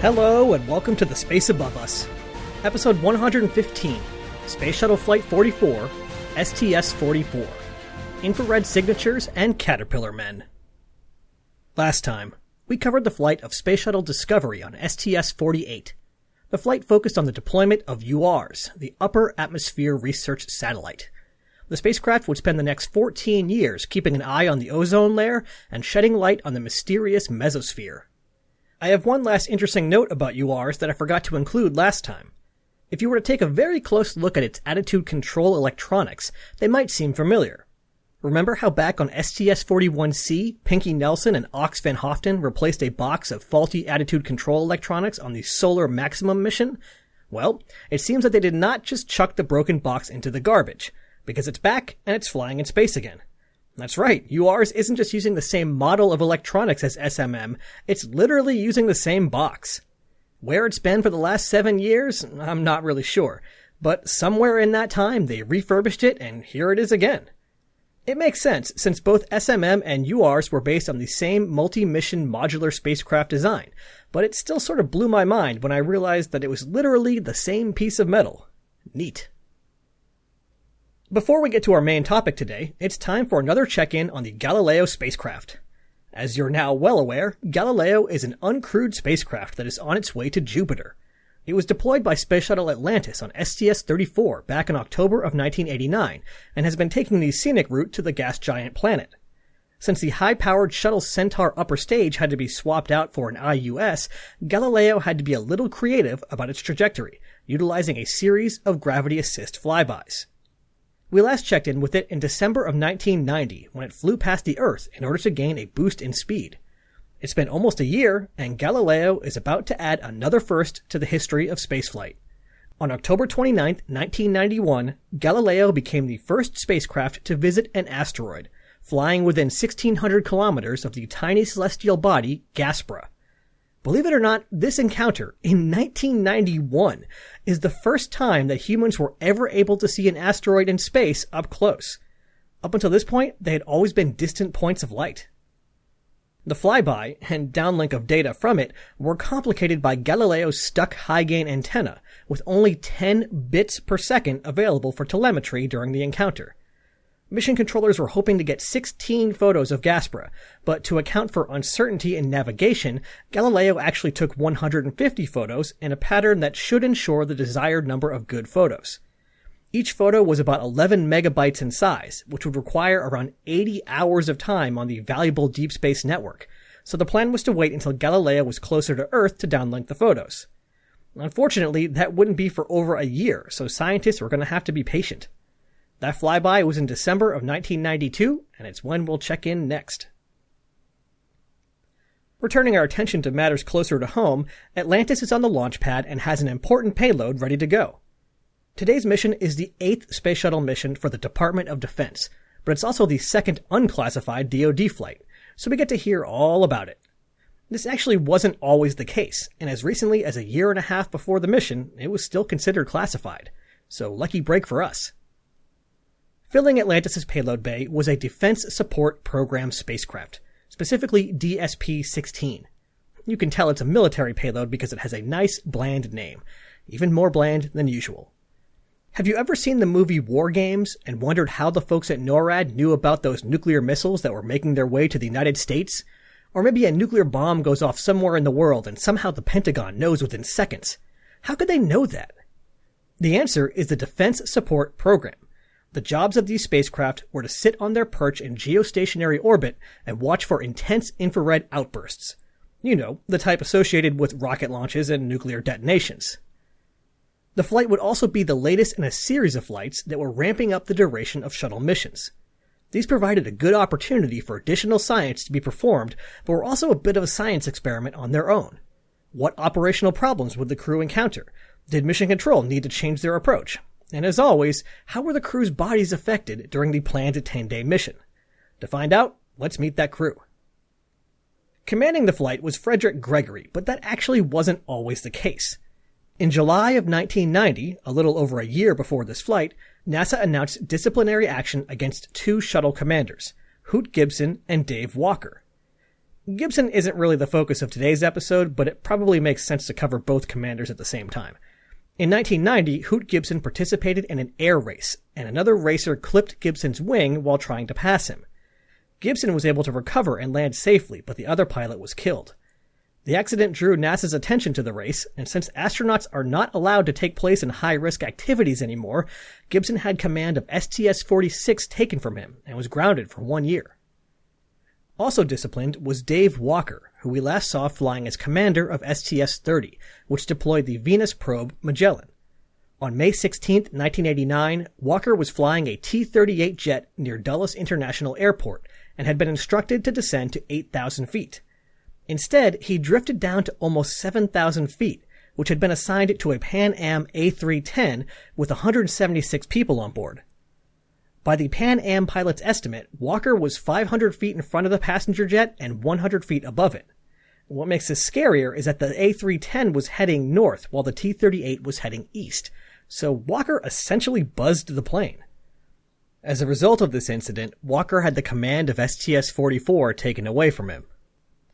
Hello and welcome to The Space Above Us, Episode 115, Space Shuttle Flight 44, STS-44, Infrared Signatures and Caterpillar Men. Last time, we covered the flight of Space Shuttle Discovery on STS-48. The flight focused on the deployment of URs, the Upper Atmosphere Research Satellite. The spacecraft would spend the next 14 years keeping an eye on the ozone layer and shedding light on the mysterious mesosphere. I have one last interesting note about URs that I forgot to include last time. If you were to take a very close look at its attitude control electronics, they might seem familiar. Remember how back on STS-41C, Pinky Nelson and Ox Van Hoften replaced a box of faulty attitude control electronics on the Solar Maximum mission? Well, it seems that they did not just chuck the broken box into the garbage, because it's back and it's flying in space again. That's right, URs isn't just using the same model of electronics as SMM, it's literally using the same box. Where it's been for the last 7 years, I'm not really sure, but somewhere in that time they refurbished it and here it is again. It makes sense, since both SMM and URs were based on the same multi-mission modular spacecraft design, but it still sort of blew my mind when I realized that it was literally the same piece of metal. Neat. Before we get to our main topic today, it's time for another check-in on the Galileo Spacecraft. As you're now well aware, Galileo is an uncrewed spacecraft that is on its way to Jupiter. It was deployed by Space Shuttle Atlantis on STS-34 back in October of 1989, and has been taking the scenic route to the gas giant planet. Since the high-powered Shuttle Centaur upper stage had to be swapped out for an IUS, Galileo had to be a little creative about its trajectory, utilizing a series of gravity-assist flybys. We last checked in with it in December of 1990 when it flew past the Earth in order to gain a boost in speed. It's been almost a year, and Galileo is about to add another first to the history of spaceflight. On October 29, 1991, Galileo became the first spacecraft to visit an asteroid, flying within 1,600 kilometers of the tiny celestial body Gaspra. Believe it or not, this encounter, in 1991, is the first time that humans were ever able to see an asteroid in space up close. Up until this point, they had always been distant points of light. The flyby, and downlink of data from it, were complicated by Galileo's stuck high-gain antenna, with only 10 bits per second available for telemetry during the encounter. Mission controllers were hoping to get 16 photos of Gaspra, but to account for uncertainty in navigation, Galileo actually took 150 photos in a pattern that should ensure the desired number of good photos. Each photo was about 11 megabytes in size, which would require around 80 hours of time on the valuable deep space network, so the plan was to wait until Galileo was closer to Earth to downlink the photos. Unfortunately, that wouldn't be for over a year, so scientists were going to have to be patient. That flyby was in December of 1992, and it's when we'll check in next. Returning our attention to matters closer to home, Atlantis is on the launch pad and has an important payload ready to go. Today's mission is the 8th Space Shuttle mission for the Department of Defense, but it's also the second unclassified DoD flight, so we get to hear all about it. This actually wasn't always the case, and as recently as a year and a half before the mission, it was still considered classified. So lucky break for us. Filling Atlantis' payload bay was a Defense Support Program spacecraft, specifically DSP-16. You can tell it's a military payload because it has a nice, bland name, even more bland than usual. Have you ever seen the movie War Games and wondered how the folks at NORAD knew about those nuclear missiles that were making their way to the United States? Or maybe a nuclear bomb goes off somewhere in the world and somehow the Pentagon knows within seconds. How could they know that? The answer is the Defense Support Program. The jobs of these spacecraft were to sit on their perch in geostationary orbit and watch for intense infrared outbursts. You know, the type associated with rocket launches and nuclear detonations. The flight would also be the latest in a series of flights that were ramping up the duration of shuttle missions. These provided a good opportunity for additional science to be performed, but were also a bit of a science experiment on their own. What operational problems would the crew encounter? Did Mission Control need to change their approach? And as always, how were the crew's bodies affected during the planned 10-day mission? To find out, let's meet that crew. Commanding the flight was Frederick Gregory, but that actually wasn't always the case. In July of 1990, a little over a year before this flight, NASA announced disciplinary action against 2 shuttle commanders, Hoot Gibson and Dave Walker. Gibson isn't really the focus of today's episode, but it probably makes sense to cover both commanders at the same time. In 1990, Hoot Gibson participated in an air race, and another racer clipped Gibson's wing while trying to pass him. Gibson was able to recover and land safely, but the other pilot was killed. The accident drew NASA's attention to the race, and since astronauts are not allowed to take place in high-risk activities anymore, Gibson had command of STS-44 taken from him and was grounded for 1 year. Also disciplined was Dave Walker, who we last saw flying as commander of STS-30, which deployed the Venus probe Magellan. On May 16, 1989, Walker was flying a T-38 jet near Dulles International Airport and had been instructed to descend to 8,000 feet. Instead, he drifted down to almost 7,000 feet, which had been assigned to a Pan Am A310 with 176 people on board. By the Pan Am pilot's estimate, Walker was 500 feet in front of the passenger jet and 100 feet above it. What makes this scarier is that the A310 was heading north while the T-38 was heading east, so Walker essentially buzzed the plane. As a result of this incident, Walker had the command of STS-44 taken away from him.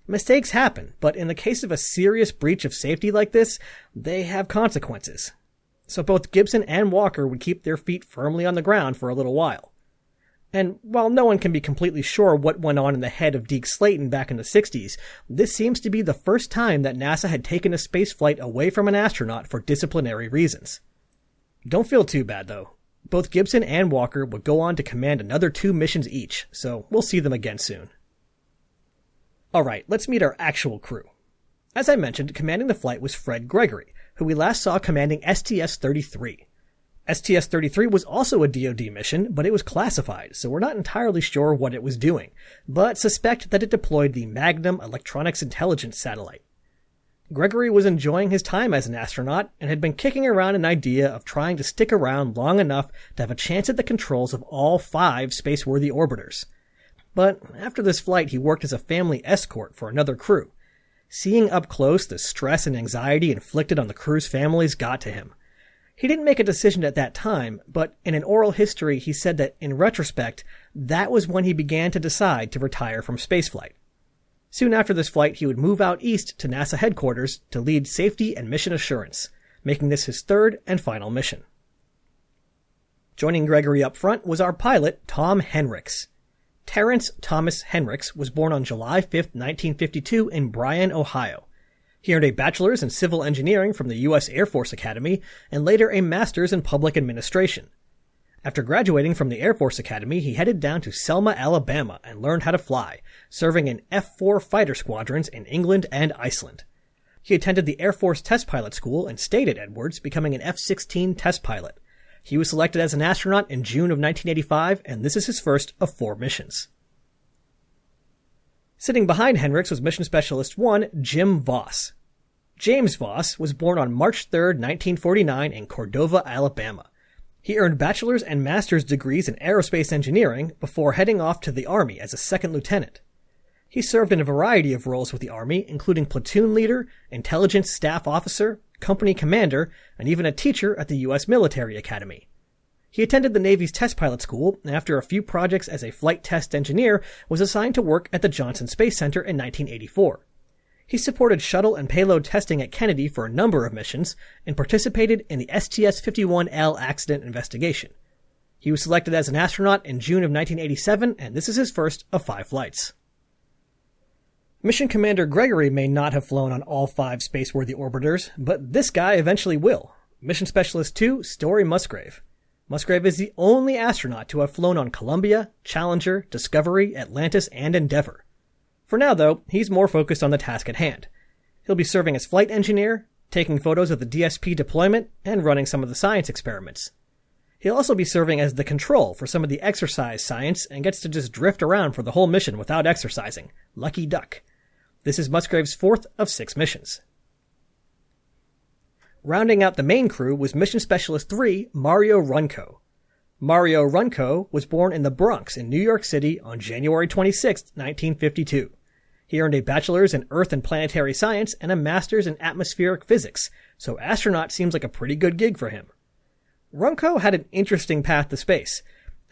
Mistakes happen, but in the case of a serious breach of safety like this, they have consequences. So both Gibson and Walker would keep their feet firmly on the ground for a little while. And while no one can be completely sure what went on in the head of Deke Slayton back in the 60s, this seems to be the first time that NASA had taken a spaceflight away from an astronaut for disciplinary reasons. Don't feel too bad though. Both Gibson and Walker would go on to command another 2 missions each, so we'll see them again soon. Alright, let's meet our actual crew. As I mentioned, commanding the flight was Fred Gregory, who we last saw commanding STS-33. STS-33 was also a DoD mission, but it was classified, so we're not entirely sure what it was doing, but suspect that it deployed the Magnum Electronics Intelligence Satellite. Gregory was enjoying his time as an astronaut and had been kicking around an idea of trying to stick around long enough to have a chance at the controls of all 5 space-worthy orbiters. But after this flight, he worked as a family escort for another crew. Seeing up close the stress and anxiety inflicted on the crew's families got to him. He didn't make a decision at that time, but in an oral history he said that, in retrospect, that was when he began to decide to retire from spaceflight. Soon after this flight, he would move out east to NASA headquarters to lead safety and mission assurance, making this his 3rd and final mission. Joining Gregory up front was our pilot, Tom Henricks. Terrence Thomas Henricks was born on July 5, 1952 in Bryan, Ohio. He earned a bachelor's in civil engineering from the U.S. Air Force Academy and later a master's in public administration. After graduating from the Air Force Academy, he headed down to Selma, Alabama and learned how to fly, serving in F-4 fighter squadrons in England and Iceland. He attended the Air Force Test Pilot School and stayed at Edwards, becoming an F-16 test pilot. He was selected as an astronaut in June of 1985, and this is his first of 4 missions. Sitting behind Henricks was Mission Specialist 1, Jim Voss. James Voss was born on March 3, 1949 in Cordova, Alabama. He earned bachelor's and master's degrees in aerospace engineering before heading off to the Army as a 2nd lieutenant. He served in a variety of roles with the Army, including platoon leader, intelligence staff officer, company commander, and even a teacher at the U.S. Military Academy. He attended the Navy's Test Pilot School, and after a few projects as a flight test engineer, was assigned to work at the Johnson Space Center in 1984. He supported shuttle and payload testing at Kennedy for a number of missions, and participated in the STS-51L accident investigation. He was selected as an astronaut in June of 1987, and this is his first of 5 flights. Mission Commander Gregory may not have flown on all 5 space-worthy orbiters, but this guy eventually will. Mission Specialist 2, Story Musgrave. Musgrave is the only astronaut to have flown on Columbia, Challenger, Discovery, Atlantis, and Endeavour. For now, though, he's more focused on the task at hand. He'll be serving as flight engineer, taking photos of the DSP deployment, and running some of the science experiments. He'll also be serving as the control for some of the exercise science and gets to just drift around for the whole mission without exercising. Lucky duck. This is Musgrave's 4th of 6 missions. Rounding out the main crew was Mission Specialist 3, Mario Runco. Mario Runco was born in the Bronx in New York City on January 26, 1952. He earned a bachelor's in Earth and Planetary Science and a master's in Atmospheric Physics, so astronaut seems like a pretty good gig for him. Runco had an interesting path to space.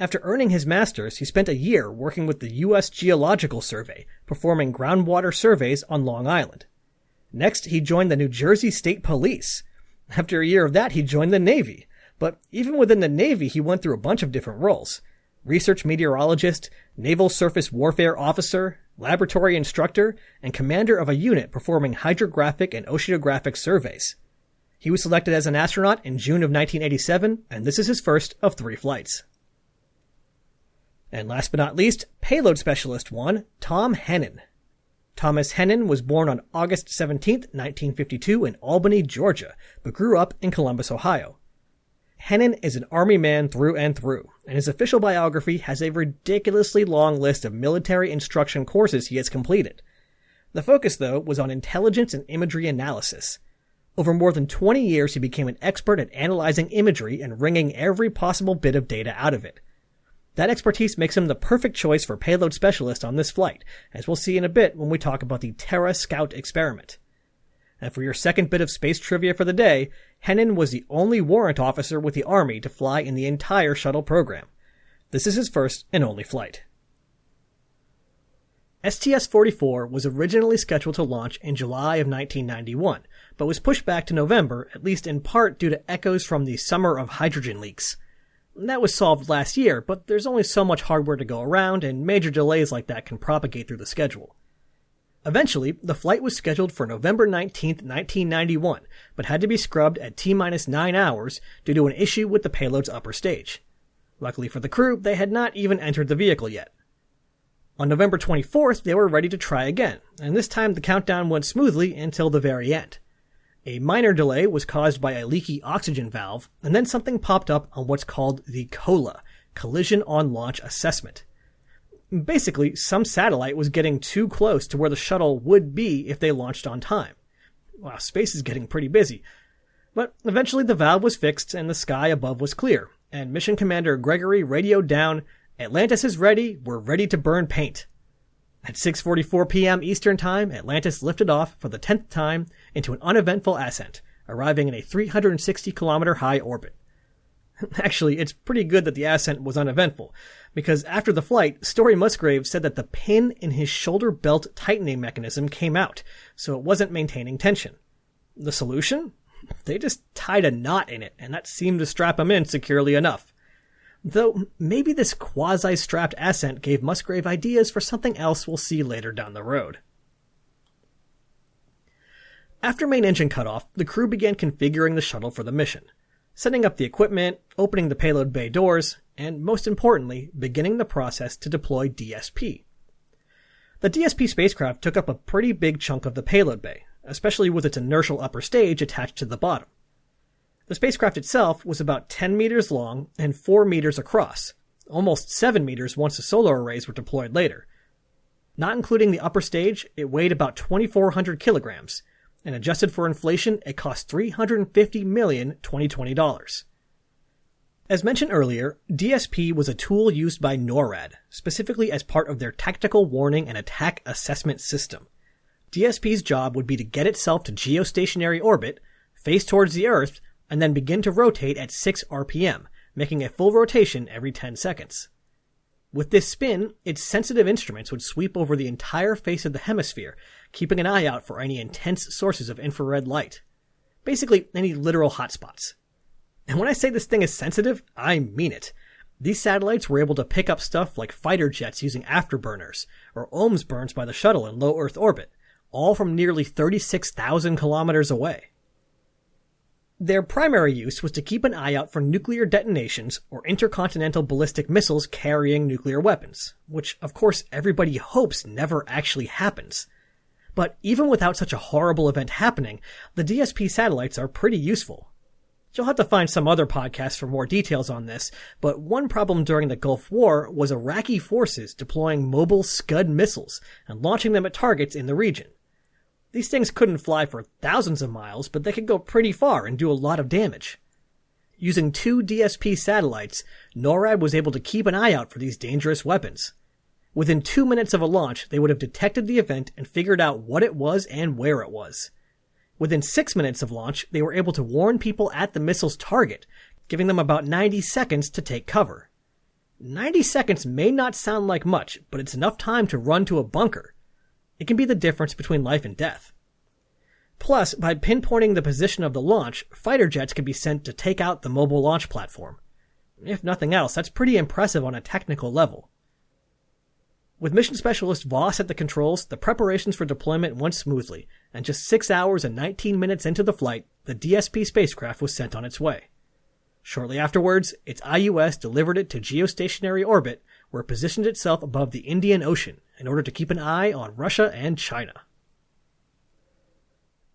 After earning his master's, he spent a year working with the U.S. Geological Survey, performing groundwater surveys on Long Island. Next, he joined the New Jersey State Police. After a year of that, he joined the Navy. But even within the Navy, he went through a bunch of different roles. Research meteorologist, naval surface warfare officer, laboratory instructor, and commander of a unit performing hydrographic and oceanographic surveys. He was selected as an astronaut in June of 1987, and this is his first of 3 flights. And last but not least, Payload Specialist 1, Tom Hennen. Thomas Hennen was born on August 17, 1952 in Albany, Georgia, but grew up in Columbus, Ohio. Hennen is an Army man through and through, and his official biography has a ridiculously long list of military instruction courses he has completed. The focus, though, was on intelligence and imagery analysis. Over more than 20 years, he became an expert at analyzing imagery and wringing every possible bit of data out of it. That expertise makes him the perfect choice for payload specialist on this flight, as we'll see in a bit when we talk about the Terra Scout experiment. And for your second bit of space trivia for the day, Hennen was the only warrant officer with the Army to fly in the entire shuttle program. This is his first and only flight. STS-44 was originally scheduled to launch in July of 1991, but was pushed back to November, at least in part due to echoes from the Summer of Hydrogen leaks. That was solved last year, but there's only so much hardware to go around, and major delays like that can propagate through the schedule. Eventually, the flight was scheduled for November 19, 1991, but had to be scrubbed at T-9 hours due to an issue with the payload's upper stage. Luckily for the crew, they had not even entered the vehicle yet. On November 24th, they were ready to try again, and this time the countdown went smoothly until the very end. A minor delay was caused by a leaky oxygen valve, and then something popped up on what's called the COLA, Collision on Launch Assessment. Basically, some satellite was getting too close to where the shuttle would be if they launched on time. Wow, space is getting pretty busy. But eventually the valve was fixed and the sky above was clear, and Mission Commander Gregory radioed down, "Atlantis is ready, we're ready to burn paint." At 6:44 p.m. Eastern Time, Atlantis lifted off for the 10th time into an uneventful ascent, arriving in a 360-kilometer high orbit. Actually, it's pretty good that the ascent was uneventful, because after the flight, Story Musgrave said that the pin in his shoulder belt tightening mechanism came out, so it wasn't maintaining tension. The solution? They just tied a knot in it, and that seemed to strap him in securely enough. Though, maybe this quasi-strapped ascent gave Musgrave ideas for something else we'll see later down the road. After main engine cutoff, the crew began configuring the shuttle for the mission, setting up the equipment, opening the payload bay doors, and most importantly, beginning the process to deploy DSP. The DSP spacecraft took up a pretty big chunk of the payload bay, especially with its inertial upper stage attached to the bottom. The spacecraft itself was about 10 meters long and 4 meters across, almost 7 meters once the solar arrays were deployed later. Not including the upper stage, it weighed about 2,400 kilograms, and adjusted for inflation, it cost $350 million 2020 dollars. As mentioned earlier, DSP was a tool used by NORAD, specifically as part of their Tactical Warning and Attack Assessment System. DSP's job would be to get itself to geostationary orbit, face towards the Earth, and then begin to rotate at 6 RPM, making a full rotation every 10 seconds. With this spin, its sensitive instruments would sweep over the entire face of the hemisphere, keeping an eye out for any intense sources of infrared light. Basically, any literal hotspots. And when I say this thing is sensitive, I mean it. These satellites were able to pick up stuff like fighter jets using afterburners, or ohms burns by the shuttle in low Earth orbit, all from nearly 36,000 kilometers away. Their primary use was to keep an eye out for nuclear detonations or intercontinental ballistic missiles carrying nuclear weapons, which of course everybody hopes never actually happens. But even without such a horrible event happening, the DSP satellites are pretty useful. You'll have to find some other podcasts for more details on this, but one problem during the Gulf War was Iraqi forces deploying mobile Scud missiles and launching them at targets in the region. These things couldn't fly for thousands of miles, but they could go pretty far and do a lot of damage. Using 2 DSP satellites, NORAD was able to keep an eye out for these dangerous weapons. Within 2 minutes of a launch, they would have detected the event and figured out what it was and where it was. Within 6 minutes of launch, they were able to warn people at the missile's target, giving them about 90 seconds to take cover. 90 seconds may not sound like much, but it's enough time to run to a bunker. It can be the difference between life and death. Plus, by pinpointing the position of the launch, fighter jets can be sent to take out the mobile launch platform. If nothing else, that's pretty impressive on a technical level. With mission specialist Voss at the controls, the preparations for deployment went smoothly, and just 6 hours and 19 minutes into the flight, the DSP spacecraft was sent on its way. Shortly afterwards, its IUS delivered it to geostationary orbit, where it positioned itself above the Indian Ocean in order to keep an eye on Russia and China.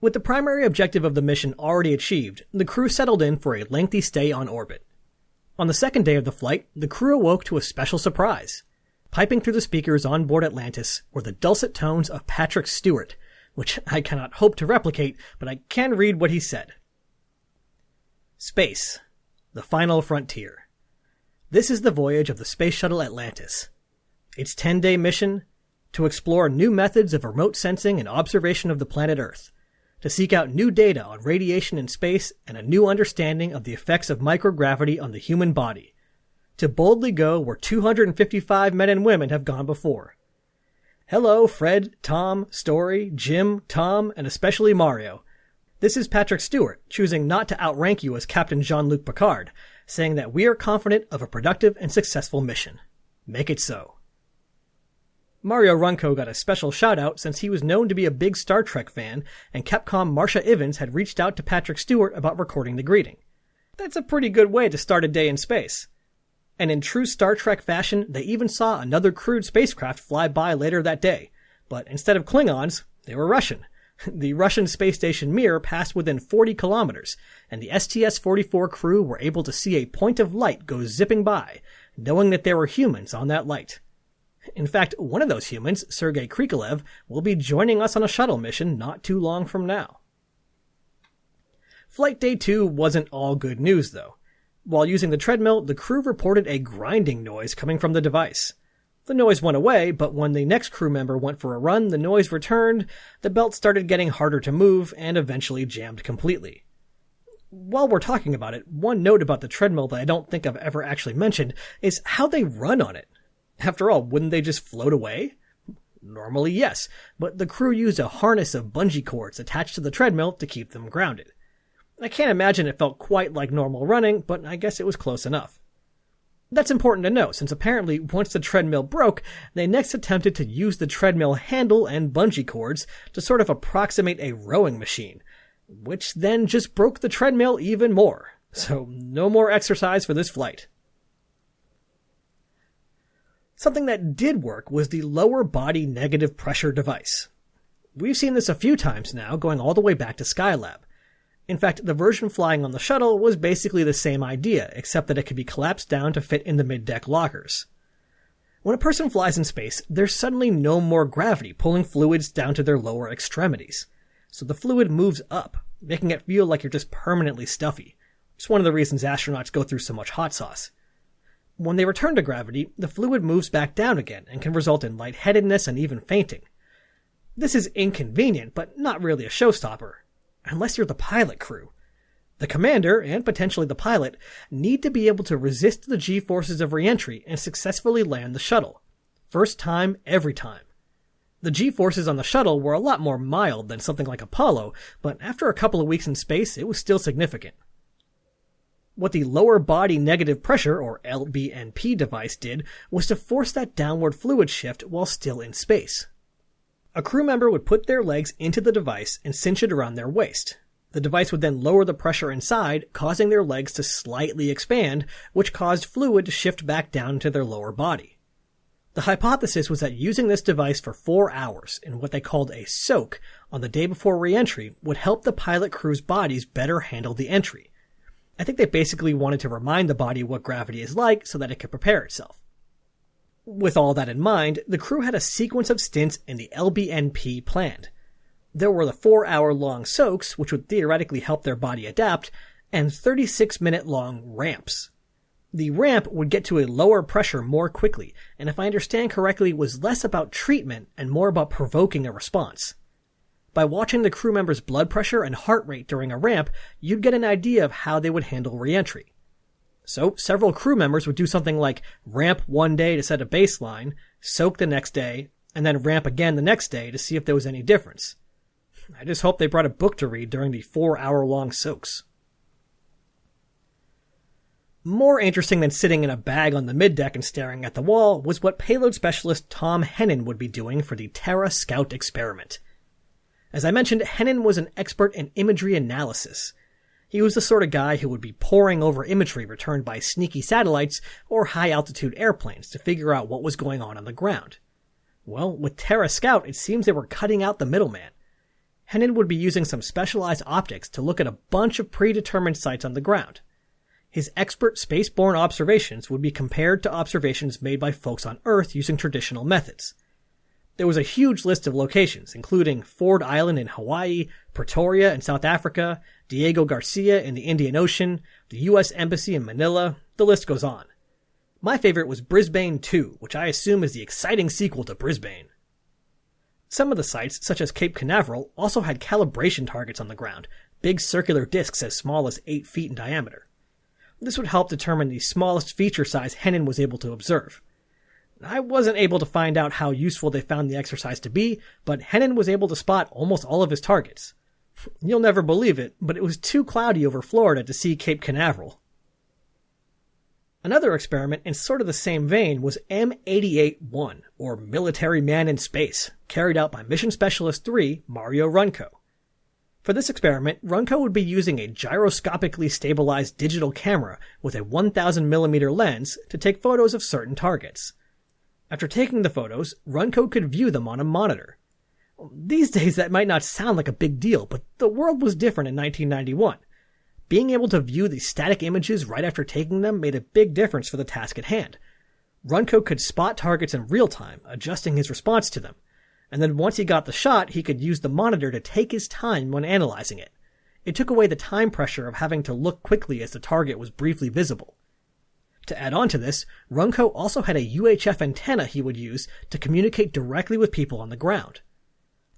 With the primary objective of the mission already achieved, the crew settled in for a lengthy stay on orbit. On the second day of the flight, the crew awoke to a special surprise. Piping through the speakers on board Atlantis were the dulcet tones of Patrick Stewart, which I cannot hope to replicate, but I can read what he said. Space, the final frontier. This is the voyage of the Space Shuttle Atlantis. Its 10-day mission, to explore new methods of remote sensing and observation of the planet Earth, to seek out new data on radiation in space and a new understanding of the effects of microgravity on the human body, to boldly go where 255 men and women have gone before. Hello, Fred, Tom, Story, Jim, Tom, and especially Mario. This is Patrick Stewart, choosing not to outrank you as Captain Jean-Luc Picard, saying that we are confident of a productive and successful mission. Make it so. Mario Runco got a special shout-out since he was known to be a big Star Trek fan, and Capcom Marcia Ivins had reached out to Patrick Stewart about recording the greeting. That's a pretty good way to start a day in space. And in true Star Trek fashion, they even saw another crewed spacecraft fly by later that day. But instead of Klingons, they were Russian. The Russian space station Mir passed within 40 kilometers, and the STS-44 crew were able to see a point of light go zipping by, knowing that there were humans on that light. In fact, one of those humans, Sergei Krikalev, will be joining us on a shuttle mission not too long from now. Flight Day 2 wasn't all good news, though. While using the treadmill, the crew reported a grinding noise coming from the device. The noise went away, but when the next crew member went for a run, the noise returned, the belt started getting harder to move, and eventually jammed completely. While we're talking about it, one note about the treadmill that I don't think I've ever actually mentioned is how they run on it. After all, wouldn't they just float away? Normally, yes, but the crew used a harness of bungee cords attached to the treadmill to keep them grounded. I can't imagine it felt quite like normal running, but I guess it was close enough. That's important to know, since apparently once the treadmill broke, they next attempted to use the treadmill handle and bungee cords to sort of approximate a rowing machine, which then just broke the treadmill even more. So no more exercise for this flight. Something that did work was the lower body negative pressure device. We've seen this a few times now, going all the way back to Skylab. In fact, the version flying on the shuttle was basically the same idea, except that it could be collapsed down to fit in the mid-deck lockers. When a person flies in space, there's suddenly no more gravity pulling fluids down to their lower extremities. So the fluid moves up, making it feel like you're just permanently stuffy. It's one of the reasons astronauts go through so much hot sauce. When they return to gravity, the fluid moves back down again and can result in lightheadedness and even fainting. This is inconvenient, but not really a showstopper. Unless you're the pilot crew. The commander, and potentially the pilot, need to be able to resist the G-forces of re-entry and successfully land the shuttle. First time, every time. The G-forces on the shuttle were a lot more mild than something like Apollo, but after a couple of weeks in space, it was still significant. What the lower body negative pressure, or LBNP device did, was to force that downward fluid shift while still in space. A crew member would put their legs into the device and cinch it around their waist. The device would then lower the pressure inside, causing their legs to slightly expand, which caused fluid to shift back down to their lower body. The hypothesis was that using this device for 4 hours in what they called a soak on the day before re-entry would help the pilot crew's bodies better handle the entry. I think they basically wanted to remind the body what gravity is like so that it could prepare itself. With all that in mind, the crew had a sequence of stints in the LBNP planned. There were the 4-hour-long soaks, which would theoretically help their body adapt, and 36-minute-long ramps. The ramp would get to a lower pressure more quickly, and if I understand correctly, was less about treatment and more about provoking a response. By watching the crew members' blood pressure and heart rate during a ramp, you'd get an idea of how they would handle re-entry. So several crew members would do something like ramp one day to set a baseline, soak the next day, and then ramp again the next day to see if there was any difference. I just hope they brought a book to read during the 4-hour-long soaks. More interesting than sitting in a bag on the middeck and staring at the wall was what payload specialist Tom Hennen would be doing for the Terra Scout experiment. As I mentioned, Hennen was an expert in imagery analysis. He was the sort of guy who would be poring over imagery returned by sneaky satellites or high-altitude airplanes to figure out what was going on the ground. Well, with Terra Scout, it seems they were cutting out the middleman. Hennen would be using some specialized optics to look at a bunch of predetermined sites on the ground. His expert spaceborne observations would be compared to observations made by folks on Earth using traditional methods. There was a huge list of locations, including Ford Island in Hawaii, Pretoria in South Africa, Diego Garcia in the Indian Ocean, the U.S. Embassy in Manila, the list goes on. My favorite was Brisbane 2, which I assume is the exciting sequel to Brisbane. Some of the sites, such as Cape Canaveral, also had calibration targets on the ground, big circular discs as small as 8 feet in diameter. This would help determine the smallest feature size Hennen was able to observe. I wasn't able to find out how useful they found the exercise to be, but Hennen was able to spot almost all of his targets. You'll never believe it, but it was too cloudy over Florida to see Cape Canaveral. Another experiment in sort of the same vein was M88-1, or Military Man in Space, carried out by Mission Specialist 3, Mario Runco. For this experiment, Runco would be using a gyroscopically stabilized digital camera with a 1000mm lens to take photos of certain targets. After taking the photos, Runco could view them on a monitor. These days that might not sound like a big deal, but the world was different in 1991. Being able to view the static images right after taking them made a big difference for the task at hand. Runco could spot targets in real time, adjusting his response to them. And then once he got the shot, he could use the monitor to take his time when analyzing it. It took away the time pressure of having to look quickly as the target was briefly visible. To add on to this, Runco also had a UHF antenna he would use to communicate directly with people on the ground.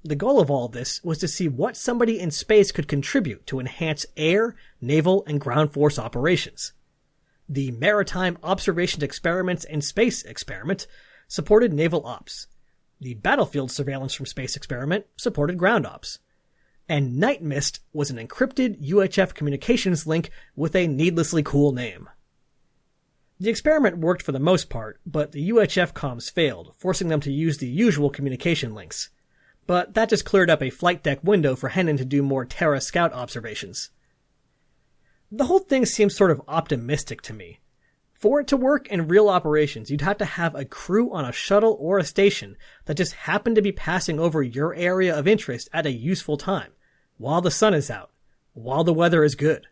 The goal of all this was to see what somebody in space could contribute to enhance air, naval, and ground force operations. The Maritime Observations Experiments in Space experiment supported naval ops. The Battlefield Surveillance from Space experiment supported ground ops. And Night Mist was an encrypted UHF communications link with a needlessly cool name. The experiment worked for the most part, but the UHF comms failed, forcing them to use the usual communication links. But that just cleared up a flight deck window for Hennen to do more Terra Scout observations. The whole thing seems sort of optimistic to me. For it to work in real operations, you'd have to have a crew on a shuttle or a station that just happened to be passing over your area of interest at a useful time, while the sun is out, while the weather is good.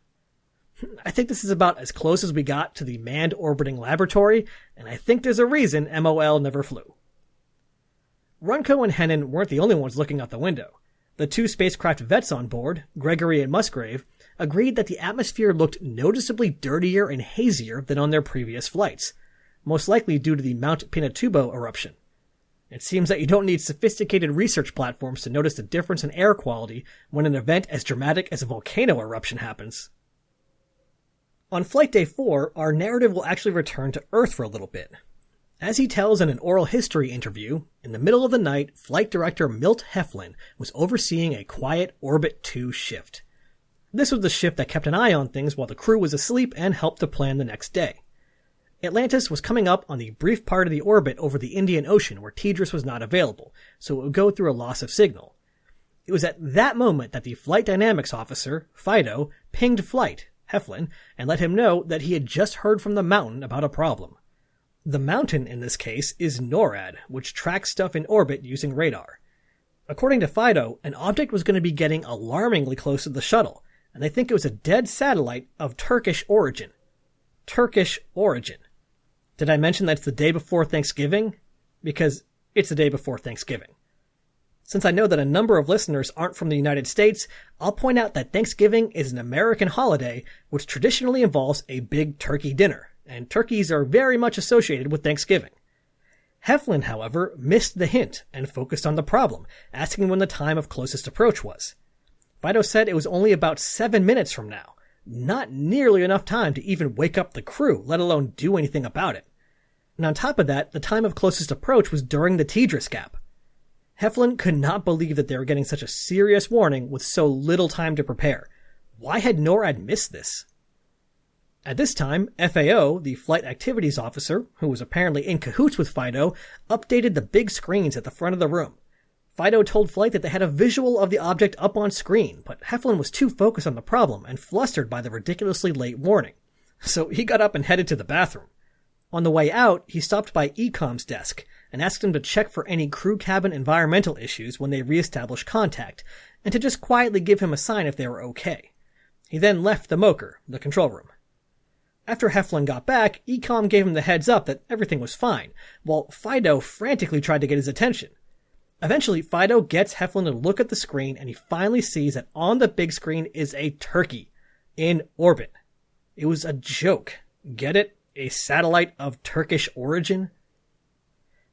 I think this is about as close as we got to the manned orbiting laboratory, and I think there's a reason MOL never flew. Runco and Hennen weren't the only ones looking out the window. The two spacecraft vets on board, Gregory and Musgrave, agreed that the atmosphere looked noticeably dirtier and hazier than on their previous flights, most likely due to the Mount Pinatubo eruption. It seems that you don't need sophisticated research platforms to notice the difference in air quality when an event as dramatic as a volcano eruption happens. On Flight Day 4, our narrative will actually return to Earth for a little bit. As he tells in an oral history interview, in the middle of the night, Flight Director Milt Heflin was overseeing a quiet Orbit 2 shift. This was the shift that kept an eye on things while the crew was asleep and helped to plan the next day. Atlantis was coming up on the brief part of the orbit over the Indian Ocean where TDRS was not available, so it would go through a loss of signal. It was at that moment that the Flight Dynamics Officer, Fido, pinged Flight, Heflin, and let him know that he had just heard from the mountain about a problem. The mountain in this case is NORAD, which tracks stuff in orbit using radar. According to Fido, an object was going to be getting alarmingly close to the shuttle, and they think it was a dead satellite of Turkish origin. Turkish origin. Did I mention that it's the day before Thanksgiving? Because it's the day before Thanksgiving. Since I know that a number of listeners aren't from the United States, I'll point out that Thanksgiving is an American holiday which traditionally involves a big turkey dinner, and turkeys are very much associated with Thanksgiving. Heflin, however, missed the hint and focused on the problem, asking when the time of closest approach was. Fido said it was only about 7 minutes from now, Not nearly enough time to even wake up the crew, let alone do anything about it. And on top of that, the time of closest approach was during the TDRS gap. Heflin could not believe that they were getting such a serious warning with so little time to prepare. Why had NORAD missed this? At this time, FAO, the Flight Activities Officer, who was apparently in cahoots with Fido, updated the big screens at the front of the room. Fido told Flight that they had a visual of the object up on screen, but Heflin was too focused on the problem and flustered by the ridiculously late warning. So he got up and headed to the bathroom. On the way out, he stopped by ECOM's desk and asked him to check for any crew cabin environmental issues when they re-established contact, and to just quietly give him a sign if they were okay. He then left the MOCR, the control room. After Heflin got back, ECOM gave him the heads up that everything was fine, while Fido frantically tried to get his attention. Eventually, Fido gets Heflin to look at the screen, and he finally sees that on the big screen is a turkey in orbit. It was a joke. Get it? A satellite of Turkish origin?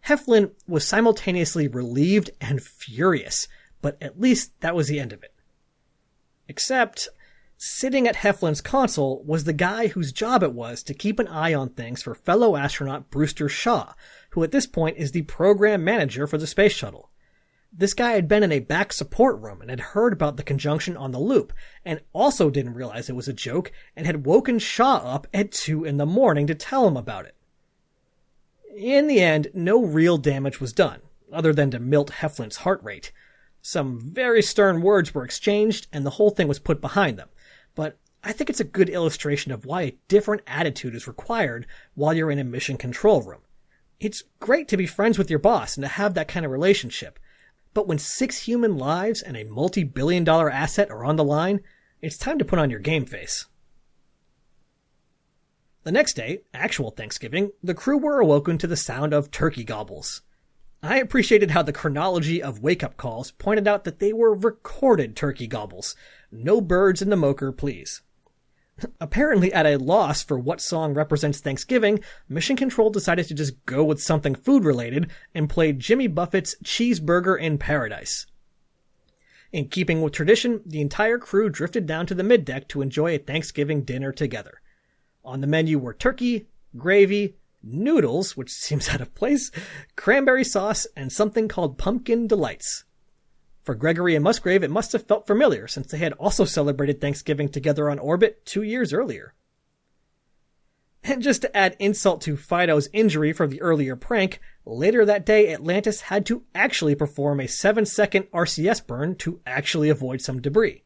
Heflin was simultaneously relieved and furious, but at least that was the end of it. Except, sitting at Heflin's console was the guy whose job it was to keep an eye on things for fellow astronaut Brewster Shaw, who at this point is the program manager for the space shuttle. This guy had been in a back support room and had heard about the conjunction on the loop, and also didn't realize it was a joke, and had woken Shaw up at 2 a.m. to tell him about it. In the end, no real damage was done, other than to melt Heflin's heart rate. Some very stern words were exchanged, and the whole thing was put behind them. But I think it's a good illustration of why a different attitude is required while you're in a mission control room. It's great to be friends with your boss and to have that kind of relationship, but when 6 human lives and a multi-billion-dollar asset are on the line, it's time to put on your game face. The next day, actual Thanksgiving, the crew were awoken to the sound of turkey gobbles. I appreciated how the chronology of wake-up calls pointed out that they were recorded turkey gobbles. No birds in the MOCR, please. Apparently at a loss for what song represents Thanksgiving, Mission Control decided to just go with something food-related and played Jimmy Buffett's Cheeseburger in Paradise. In keeping with tradition, the entire crew drifted down to the middeck to enjoy a Thanksgiving dinner together. On the menu were turkey, gravy, noodles, which seems out of place, cranberry sauce, and something called pumpkin delights. For Gregory and Musgrave, it must have felt familiar, since they had also celebrated Thanksgiving together on orbit 2 years earlier. And just to add insult to Fido's injury from the earlier prank, later that day Atlantis had to actually perform a 7-second RCS burn to actually avoid some debris.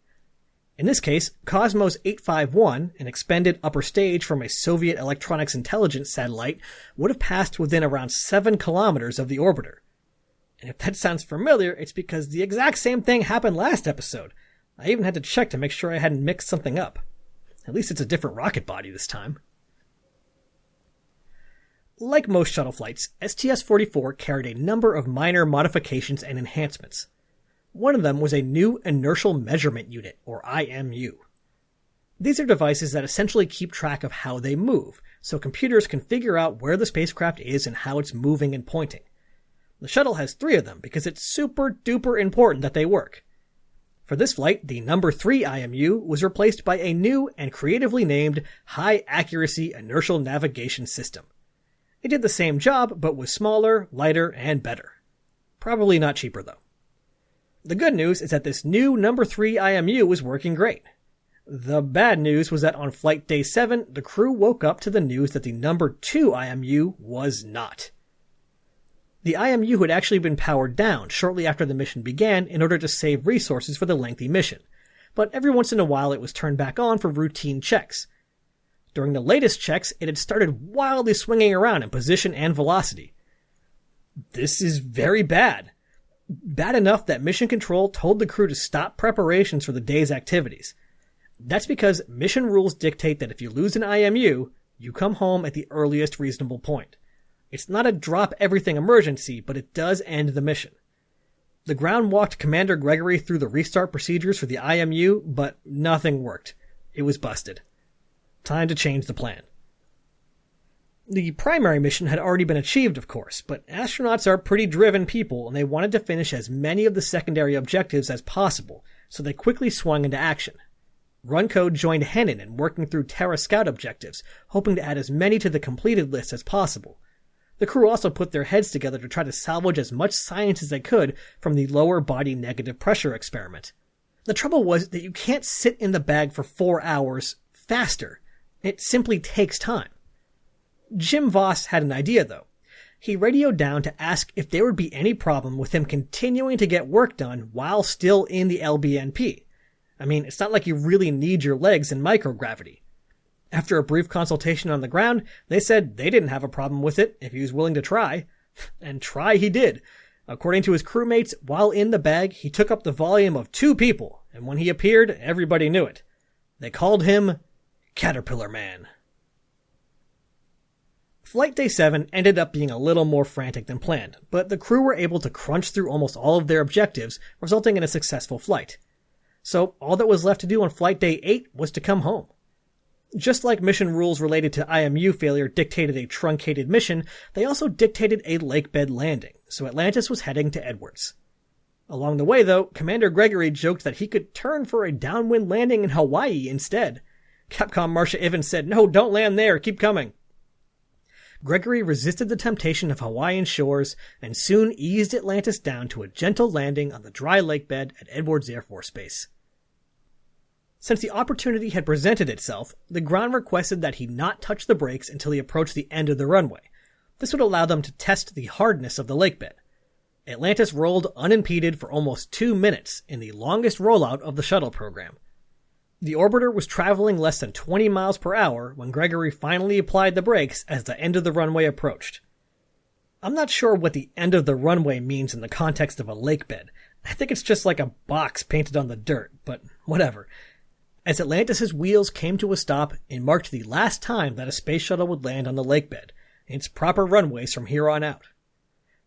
In this case, Cosmos 851, an expended upper stage from a Soviet electronics intelligence satellite, would have passed within around 7 kilometers of the orbiter. And if that sounds familiar, it's because the exact same thing happened last episode. I even had to check to make sure I hadn't mixed something up. At least it's a different rocket body this time. Like most shuttle flights, STS-44 carried a number of minor modifications and enhancements. One of them was a new Inertial Measurement Unit, or IMU. These are devices that essentially keep track of how they move, so computers can figure out where the spacecraft is and how it's moving and pointing. The shuttle has 3 of them because it's super duper important that they work. For this flight, the number 3 IMU was replaced by a new and creatively named High Accuracy Inertial Navigation System. It did the same job, but was smaller, lighter, and better. Probably not cheaper though. The good news is that this new number 3 IMU was working great. The bad news was that on flight day 7, the crew woke up to the news that the number 2 IMU was not. The IMU had actually been powered down shortly after the mission began in order to save resources for the lengthy mission, but every once in a while it was turned back on for routine checks. During the latest checks, it had started wildly swinging around in position and velocity. This is very bad. Bad enough that Mission Control told the crew to stop preparations for the day's activities. That's because mission rules dictate that if you lose an IMU, you come home at the earliest reasonable point. It's not a drop-everything emergency, but it does end the mission. The ground walked Commander Gregory through the restart procedures for the IMU, but nothing worked. It was busted. Time to change the plan. The primary mission had already been achieved, of course, but astronauts are pretty driven people, and they wanted to finish as many of the secondary objectives as possible, so they quickly swung into action. Runco joined Hennen in working through Terra Scout objectives, hoping to add as many to the completed list as possible. The crew also put their heads together to try to salvage as much science as they could from the lower body negative pressure experiment. The trouble was that you can't sit in the bag for 4 hours faster. It simply takes time. Jim Voss had an idea, though. He radioed down to ask if there would be any problem with him continuing to get work done while still in the LBNP. I mean, it's not like you really need your legs in microgravity. After a brief consultation on the ground, they said they didn't have a problem with it if he was willing to try. And try he did. According to his crewmates, while in the bag, he took up the volume of 2 people, and when he appeared, everybody knew it. They called him Caterpillar Man. Flight Day 7 ended up being a little more frantic than planned, but the crew were able to crunch through almost all of their objectives, resulting in a successful flight. So all that was left to do on Flight Day 8 was to come home. Just like mission rules related to IMU failure dictated a truncated mission, they also dictated a lakebed landing, so Atlantis was heading to Edwards. Along the way, though, Commander Gregory joked that he could turn for a downwind landing in Hawaii instead. Capcom Marcia Ivins said, "No, don't land there, keep coming." Gregory resisted the temptation of Hawaiian shores and soon eased Atlantis down to a gentle landing on the dry lakebed at Edwards Air Force Base. Since the opportunity had presented itself, the ground requested that he not touch the brakes until he approached the end of the runway. This would allow them to test the hardness of the lakebed. Atlantis rolled unimpeded for almost 2 minutes in the longest rollout of the shuttle program. The orbiter was traveling less than 20 miles per hour when Gregory finally applied the brakes as the end of the runway approached. I'm not sure what the end of the runway means in the context of a lakebed. I think it's just like a box painted on the dirt, but whatever. As Atlantis' wheels came to a stop, it marked the last time that a space shuttle would land on the lakebed, its proper runways from here on out.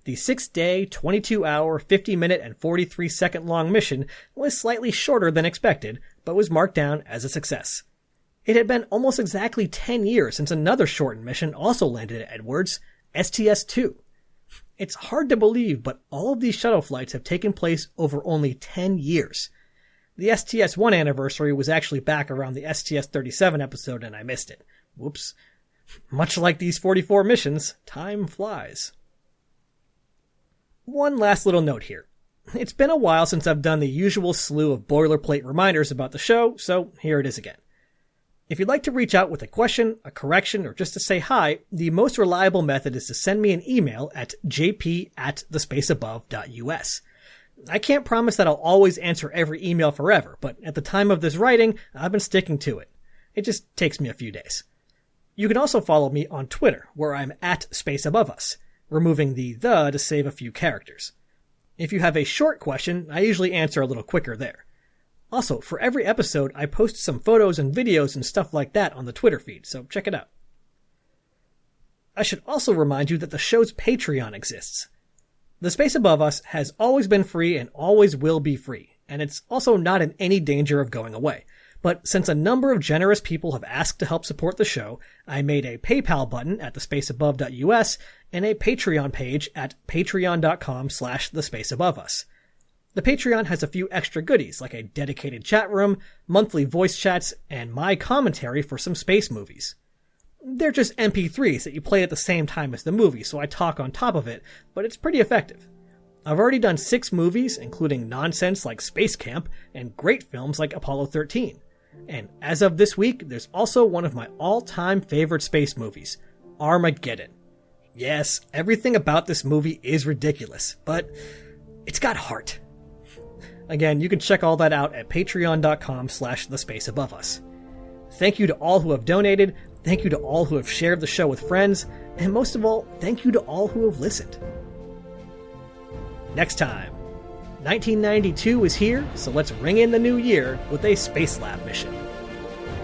The 6-day, 22-hour, 50-minute, and 43-second long mission was slightly shorter than expected, but was marked down as a success. It had been almost exactly 10 years since another shortened mission also landed at Edwards, STS-2. It's hard to believe, but all of these shuttle flights have taken place over only 10 years. The STS-1 anniversary was actually back around the STS-37 episode and I missed it. Whoops. Much like these 44 missions, time flies. One last little note here. It's been a while since I've done the usual slew of boilerplate reminders about the show, so here it is again. If you'd like to reach out with a question, a correction, or just to say hi, the most reliable method is to send me an email at jp@thespaceabove.us. I can't promise that I'll always answer every email forever, but at the time of this writing, I've been sticking to it. It just takes me a few days. You can also follow me on Twitter, where I'm at SpaceAboveUs, removing the to save a few characters. If you have a short question, I usually answer a little quicker there. Also, for every episode, I post some photos and videos and stuff like that on the Twitter feed, so check it out. I should also remind you that the show's Patreon exists. The Space Above Us has always been free and always will be free, and it's also not in any danger of going away. But since a number of generous people have asked to help support the show, I made a PayPal button at thespaceabove.us and a Patreon page at patreon.com/thespaceaboveus. The Patreon has a few extra goodies, like a dedicated chat room, monthly voice chats, and my commentary for some space movies. They're just MP3s that you play at the same time as the movie, so I talk on top of it, but it's pretty effective. I've already done 6 movies, including nonsense like Space Camp, and great films like Apollo 13. And as of this week, there's also one of my all-time favorite space movies, Armageddon. Yes, everything about this movie is ridiculous, but it's got heart. Again, you can check all that out at patreon.com/thespaceaboveus. Thank you to all who have donated, thank you to all who have shared the show with friends, and most of all, thank you to all who have listened. Next time, 1992 is here, so let's ring in the new year with a Space Lab mission.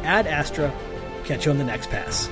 Ad Astra, catch you on the next pass.